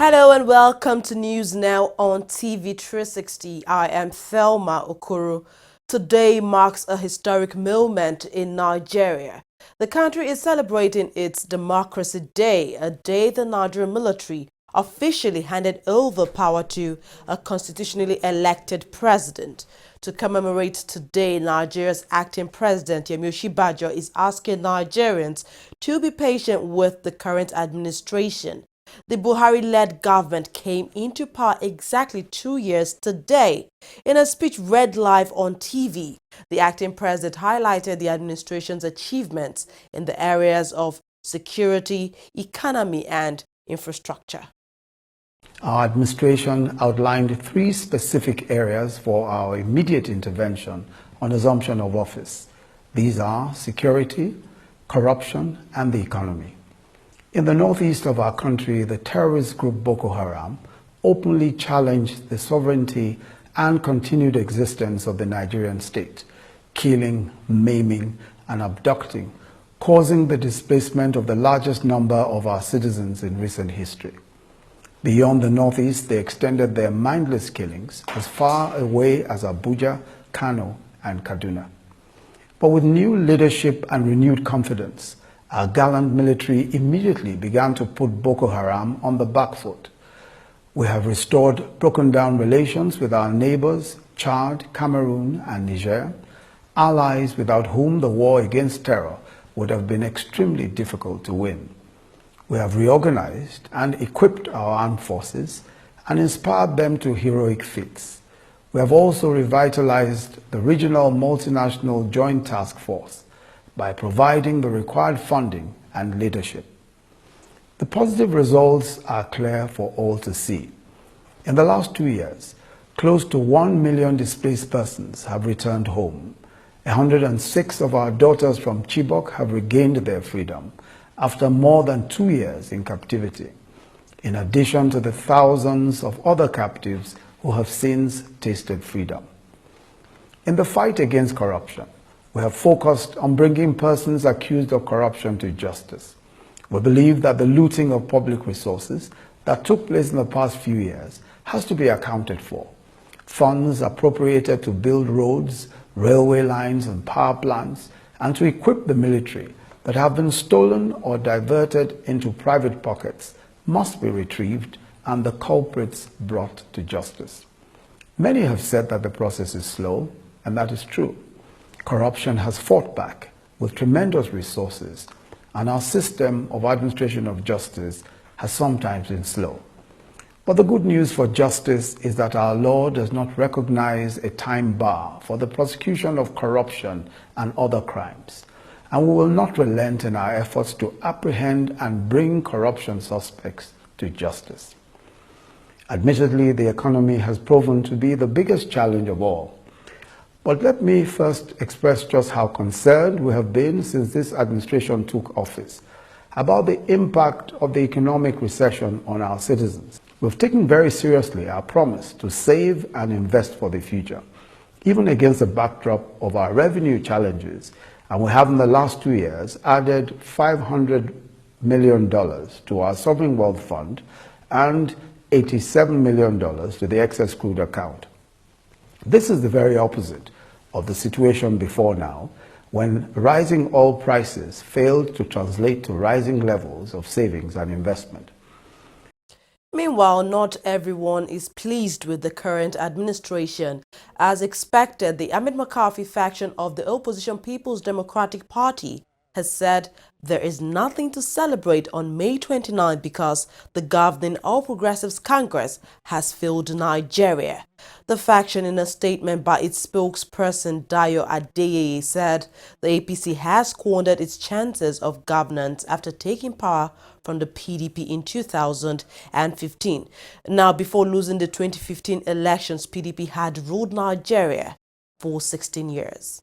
Hello and welcome to News Now on TV360. I am Thelma Okoro. Today marks a historic moment in Nigeria. The country is celebrating its Democracy Day, a day the Nigerian military officially handed over power to a constitutionally elected president. To commemorate today, Nigeria's acting president Yemi Osinbajo is asking Nigerians to be patient with the current administration. The Buhari-led government came into power exactly 2 years today. In a speech read live on TV, the acting president highlighted the administration's achievements in the areas of security, economy, and infrastructure. Our administration outlined 3 specific areas for our immediate intervention on assumption of office. These are security, corruption, and the economy. In the northeast of our country, the terrorist group Boko Haram openly challenged the sovereignty and continued existence of the Nigerian state, killing, maiming, and abducting, causing the displacement of the largest number of our citizens in recent history. Beyond the northeast, they extended their mindless killings as far away as Abuja, Kano, and Kaduna. But with new leadership and renewed confidence, our gallant military immediately began to put Boko Haram on the back foot. We have restored broken down relations with our neighbors, Chad, Cameroon, and Niger, allies without whom the war against terror would have been extremely difficult to win. We have reorganized and equipped our armed forces and inspired them to heroic feats. We have also revitalized the regional multinational joint task force by providing the required funding and leadership. The positive results are clear for all to see. In the last 2 years, close to 1 million displaced persons have returned home. 106 of our daughters from Chibok have regained their freedom after more than 2 years in captivity, in addition to the thousands of other captives who have since tasted freedom. In the fight against corruption, we have focused on bringing persons accused of corruption to justice. We believe that the looting of public resources that took place in the past few years has to be accounted for. Funds appropriated to build roads, railway lines, and power plants, and to equip the military that have been stolen or diverted into private pockets must be retrieved and the culprits brought to justice. Many have said that the process is slow, and that is true. Corruption has fought back with tremendous resources, and our system of administration of justice has sometimes been slow. But the good news for justice is that our law does not recognize a time bar for the prosecution of corruption and other crimes, and we will not relent in our efforts to apprehend and bring corruption suspects to justice. Admittedly, the economy has proven to be the biggest challenge of all. But let me first express just how concerned we have been since this administration took office about the impact of the economic recession on our citizens. We've taken very seriously our promise to save and invest for the future, even against the backdrop of our revenue challenges, and we have in the last 2 years added $500 million to our sovereign wealth fund and $87 million to the excess crude account. This is the very opposite of the situation before now, when rising oil prices failed to translate to rising levels of savings and investment. Meanwhile, not everyone is pleased with the current administration. As expected, the Ahmed McCarthy faction of the opposition People's Democratic Party has said there is nothing to celebrate on May 29 because the governing All Progressives Congress has failed Nigeria. The faction, in a statement by its spokesperson Dayo Adeyeye, said the APC has squandered its chances of governance after taking power from the PDP in 2015. Now, before losing the 2015 elections, PDP had ruled Nigeria for 16 years.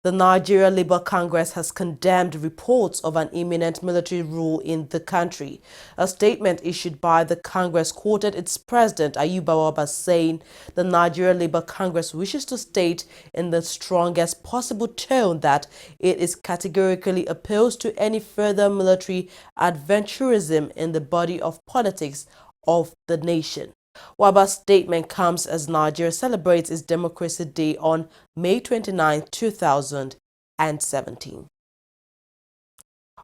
The Nigeria Labour Congress has condemned reports of an imminent military rule in the country. A statement issued by the Congress quoted its president, Ayuba Waba, saying the Nigeria Labour Congress wishes to state in the strongest possible tone that it is categorically opposed to any further military adventurism in the body of politics of the nation. Waba's statement comes as Nigeria celebrates its Democracy Day on May 29, 2017.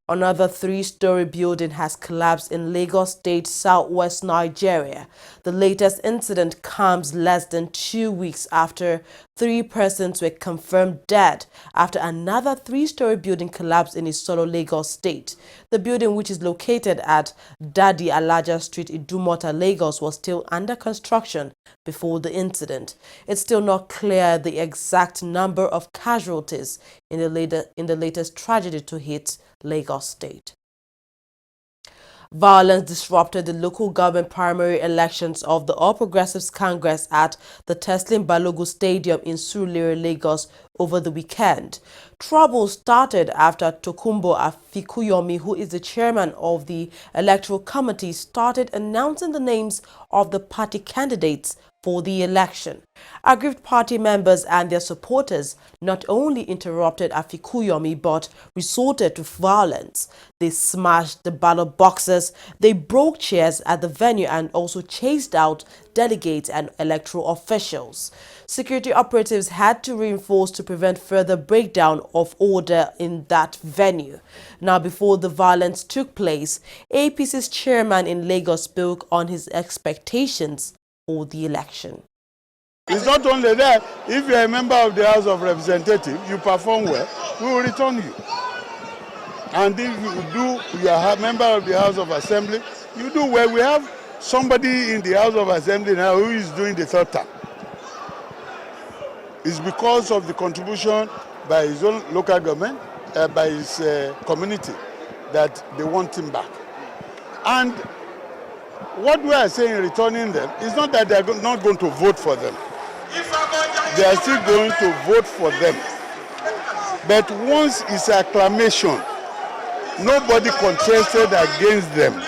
Another three-story building has collapsed in Lagos State, southwest Nigeria. The latest incident comes less than 2 weeks after 3 persons were confirmed dead after another three-story building collapsed in Isolo, Lagos State. The building, which is located at Dadi Alaja Street, Idumota, Lagos, was still under construction before the incident. It's still not clear the exact number of casualties in the latest tragedy to hit Lagos State. Violence disrupted the local government primary elections of the All Progressives Congress at the Teslim Balogun Stadium in Surulere, Lagos over the weekend. Trouble started after Tokunbo Afikuyomi, who is the chairman of the Electoral Committee, started announcing the names of the party candidates for the election. Aggrieved party members and their supporters not only interrupted Afikuyomi but resorted to violence. They smashed the ballot boxes, they broke chairs at the venue and also chased out delegates and electoral officials. Security operatives had to reinforce to prevent further breakdown of order in that venue. Now, before the violence took place, APC's chairman in Lagos spoke on his expectations for the election. It's not only that, if you're a member of the House of Representatives, you perform well, we will return you. And if you are a member of the House of Assembly, you do well. We have somebody in the House of Assembly now who is doing the third term. It's because of the contribution by his own local government, by his community, that they want him back. And what we are saying returning them is not that they are not going to vote for them. They are still going to vote for them. But once it's acclamation, nobody contested against them,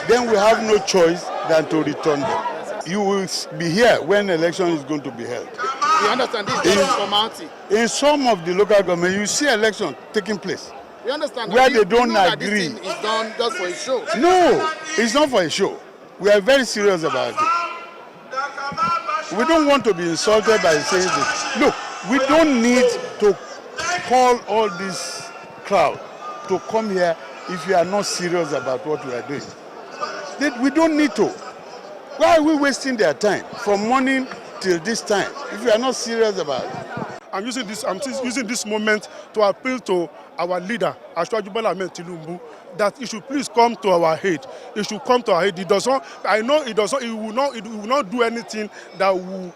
then we have no choice than to return them. You will be here when election is going to be held. You understand this is formality. In some of the local government, you see election taking place. We understand where that they don't That agree. this thing is done just for a show. No, it's not for a show. We are very serious about it. We don't want to be insulted by saying this. Look, we don't need to call all this crowd to come here if you are not serious about what we are doing. We don't need to. Why are we wasting their time from morning till this time if you are not serious about it? I'm using this moment to appeal to our leader, Asiwaju Bola Ahmed Tinubu, that he should please come to our aid. He should come to our aid. He does not. I know it does not. He will not do anything that will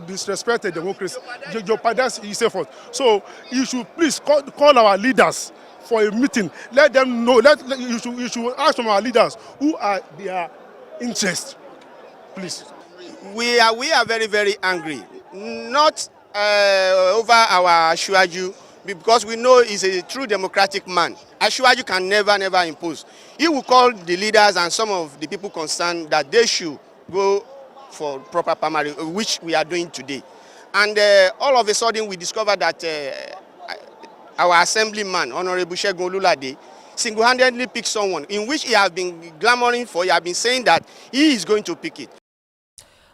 disrespect the democracy. Jeopardize his effort. So you should please call our leaders for a meeting. Let them know. You should ask from our leaders who are their interests. Please. We are very, very angry. Not over our Asiwaju, because we know he's a true democratic man. Asiwaju can never impose. He will call the leaders and some of the people concerned that they should go for proper primary, which we are doing today. And all of a sudden we discovered that our assemblyman, Honorable Segun Olulade, single-handedly picked someone in which he has been clamoring for. He has been saying that he is going to pick it.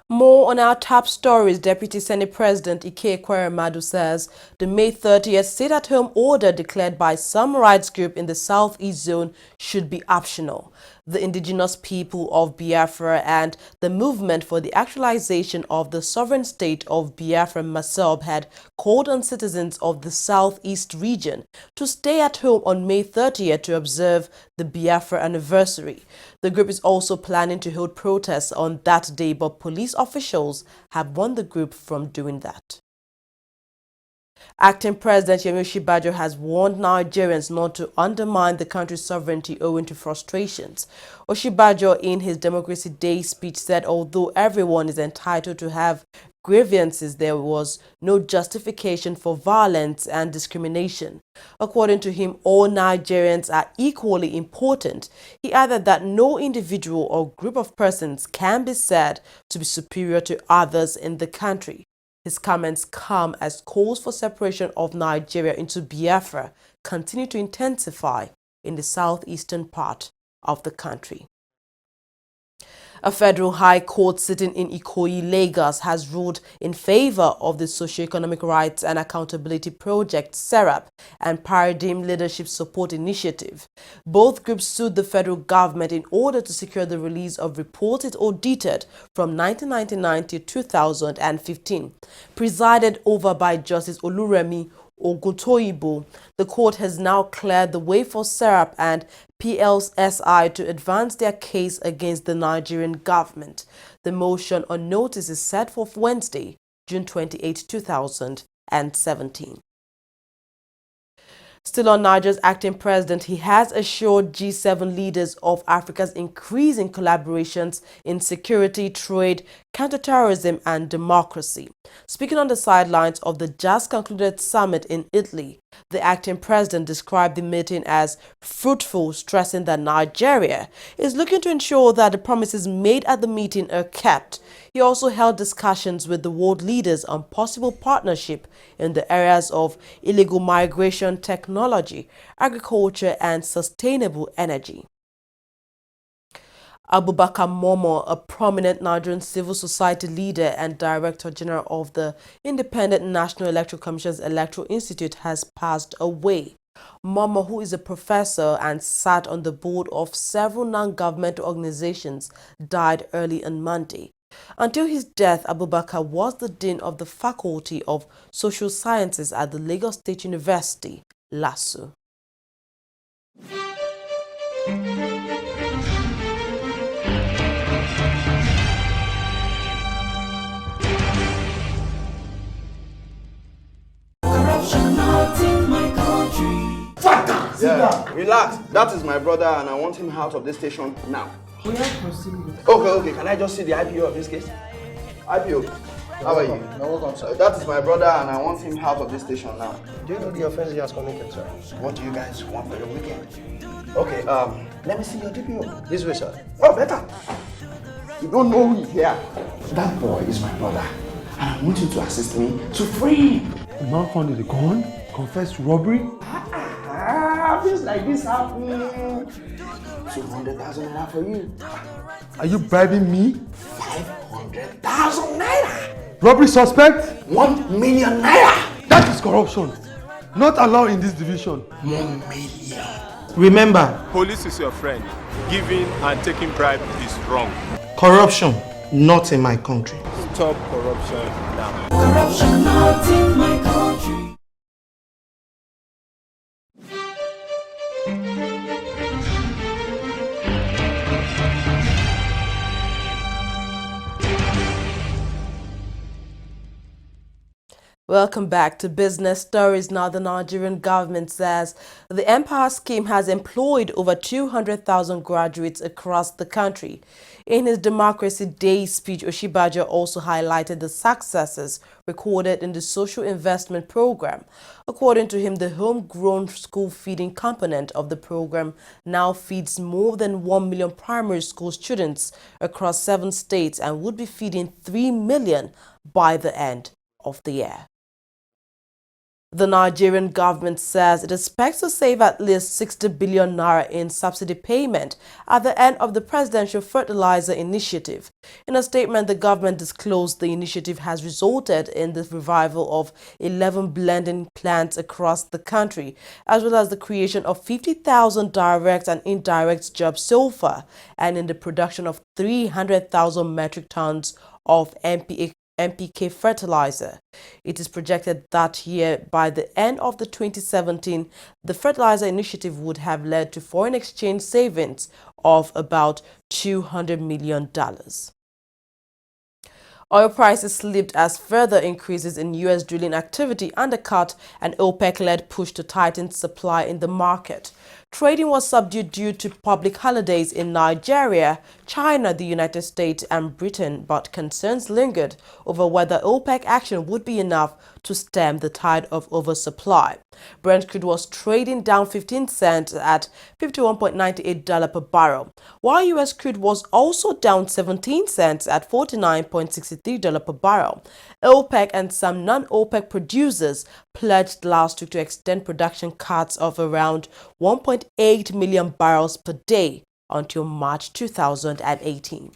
More on our top stories. Deputy Senate President Ike Ekweremadu says the May 30th stay-at-home order declared by some rights group in the Southeast Zone should be optional. The indigenous people of Biafra and the movement for the actualization of the sovereign state of Biafra Masob had called on citizens of the Southeast region to stay at home on May 30th to observe the Biafra anniversary. The group is also planning to hold protests on that day, but police officials have warned the group from doing that. Acting President Yemi Osinbajo has warned Nigerians not to undermine the country's sovereignty owing to frustrations. Osinbajo, in his Democracy Day speech, said although everyone is entitled to have grievances, there was no justification for violence and discrimination. According to him, all Nigerians are equally important. He added that no individual or group of persons can be said to be superior to others in the country. His comments come as calls for separation of Nigeria into Biafra continue to intensify in the southeastern part of the country. A federal high court sitting in Ikoyi, Lagos, has ruled in favor of the Socioeconomic Rights and Accountability Project, SERAP, and Paradigm Leadership Support Initiative. Both groups sued the federal government in order to secure the release of reported audited from 1999 to 2015. Presided over by Justice Oluremi Oguntoyibo, the court has now cleared the way for SERAP and PLSI to advance their case against the Nigerian government. The motion on notice is set for Wednesday, June 28, 2017. Still on Nigeria's acting president, he has assured G7 leaders of Africa's increasing collaborations in security, trade, counterterrorism and democracy. Speaking on the sidelines of the just concluded summit in Italy, the acting president described the meeting as fruitful, stressing that Nigeria is looking to ensure that the promises made at the meeting are kept. He also held discussions with the world leaders on possible partnership in the areas of illegal migration, technology, agriculture, and sustainable energy. Abubakar Momo, a prominent Nigerian civil society leader and Director General of the Independent National Electoral Commission's Electoral Institute, has passed away. Momo, who is a professor and sat on the board of several non-governmental organizations, died early on Monday. Until his death, Abubakar was the Dean of the Faculty of Social Sciences at the Lagos State University, LASU. Yeah, relax. That is my brother and I want him out of this station now. We have proceeded. Okay. Can I just see the IPO of this case? IPO, how are you? You're welcome, sir. That is my brother and I want him out of this station now. Do you know the offense he has committed, sir? What do you guys want for the weekend? Okay, let me see your DPO. This way, sir. Oh, better. You don't know who is here. That boy is my brother and I want you to assist me to free him. The man found with a gun, confessed robbery. Things like this happen. 200,000 naira for you. Are you bribing me? 500,000 naira. Robbery suspect? 1 million naira. That is corruption. Not allowed in this division. 1 million. Remember, Police is your friend. Giving and taking bribe is wrong. corruption not in my country. Stop corruption now. Corruption not in my country. Welcome back to Business Stories. Now, the Nigerian government says the Empower Scheme has employed over 200,000 graduates across the country. In his Democracy Day speech, Oshibajo also highlighted the successes recorded in the social investment program. According to him, the homegrown school feeding component of the program now feeds more than 1 million primary school students across 7 states and would be feeding 3 million by the end of the year. The Nigerian government says it expects to save at least 60 billion naira in subsidy payment at the end of the presidential fertilizer initiative. In a statement, the government disclosed the initiative has resulted in the revival of 11 blending plants across the country, as well as the creation of 50,000 direct and indirect jobs so far, and in the production of 300,000 metric tons of NPK fertilizer. It is projected that year, by the end of the 2017, the fertilizer initiative would have led to foreign exchange savings of about $200 million. Oil prices slipped as further increases in U.S. drilling activity undercut an OPEC-led push to tighten supply in the market. Trading was subdued due to public holidays in Nigeria, China, the United States and Britain, but concerns lingered over whether OPEC action would be enough to stem the tide of oversupply. Brent crude was trading down 15 cents at $51.98 per barrel, while U.S. crude was also down 17 cents at $49.63 per barrel. OPEC and some non-OPEC producers pledged last week to extend production cuts of around 1.8 million barrels per day until March 2018.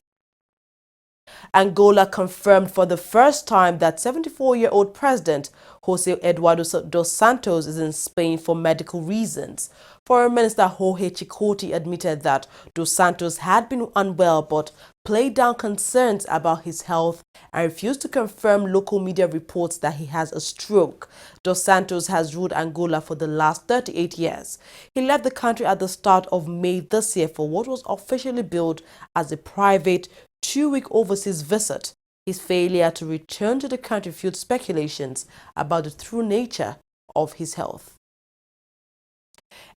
Angola confirmed for the first time that 74-year-old President Jose Eduardo dos Santos is in Spain for medical reasons. Foreign Minister Jorge Chikoti admitted that dos Santos had been unwell but played down concerns about his health and refused to confirm local media reports that he has a stroke. Dos Santos has ruled Angola for the last 38 years. He left the country at the start of May this year for what was officially billed as a private 2-week overseas visit. His failure to return to the country fueled speculations about the true nature of his health.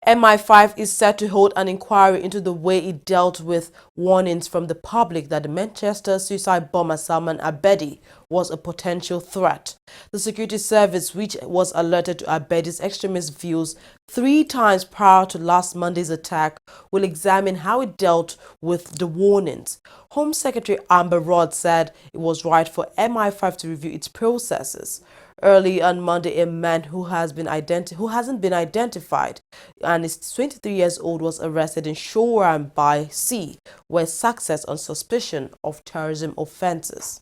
MI5 is set to hold an inquiry into the way it dealt with warnings from the public that the Manchester suicide bomber Salman Abedi was a potential threat. The security service, which was alerted to Abedi's extremist views 3 times prior to last Monday's attack, will examine how it dealt with the warnings. Home Secretary Amber Rudd said it was right for MI5 to review its processes. Early on Monday, a man who hasn't been identified and is 23 years old was arrested in Shoram by Sea, where success on suspicion of terrorism offences.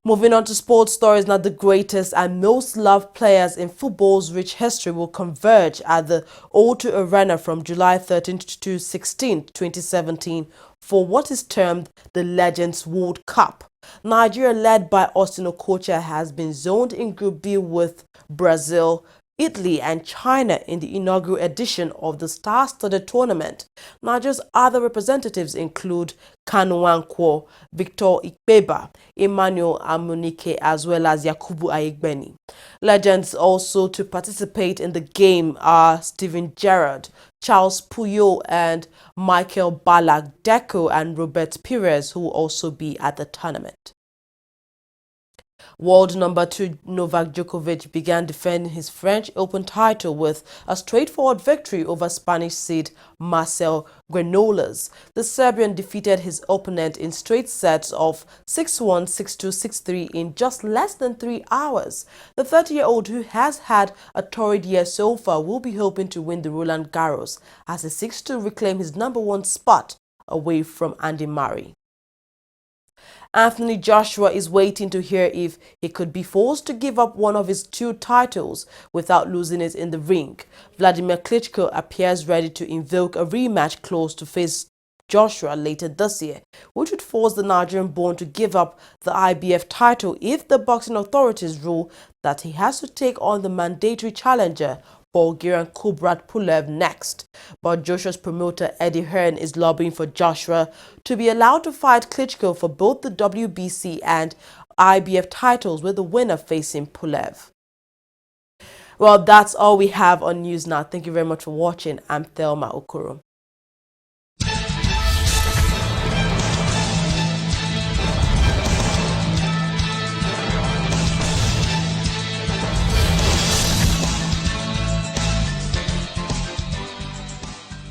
Moving on to sports stories, now the greatest and most loved players in football's rich history will converge at the O2 Arena from July 13th to 16th, 2017 for what is termed the Legends World Cup. Nigeria, led by Austin Okocha, has been zoned in Group B with Brazil, Italy and China in the inaugural edition of the star-studded tournament. Nigeria's other representatives include Kanu Nwankwo, Victor Ikpeba, Emmanuel Amunike, as well as Yakubu Aigbeni. Legends also to participate in the game are Steven Gerrard, Charles Puyol and Michael Ballack Deco and Robert Pires, who will also be at the tournament. World number 2 Novak Djokovic began defending his French Open title with a straightforward victory over Spanish seed Marcel Granollers. The Serbian defeated his opponent in straight sets of 6-1, 6-2, 6-3 in just less than 3 hours. The 30-year-old, who has had a torrid year so far, will be hoping to win the Roland Garros as he seeks to reclaim his #1 spot away from Andy Murray. Anthony Joshua is waiting to hear if he could be forced to give up one of his 2 titles without losing it in the ring. Vladimir Klitschko appears ready to invoke a rematch clause to face Joshua later this year, which would force the Nigerian-born to give up the IBF title if the boxing authorities rule that he has to take on the mandatory challenger Bulgarian Kubrat Pulev next. But Joshua's promoter Eddie Hearn is lobbying for Joshua to be allowed to fight Klitschko for both the WBC and IBF titles, with the winner facing Pulev. Well, that's all we have on News Now. Thank you very much for watching. I'm Thelma Okoro.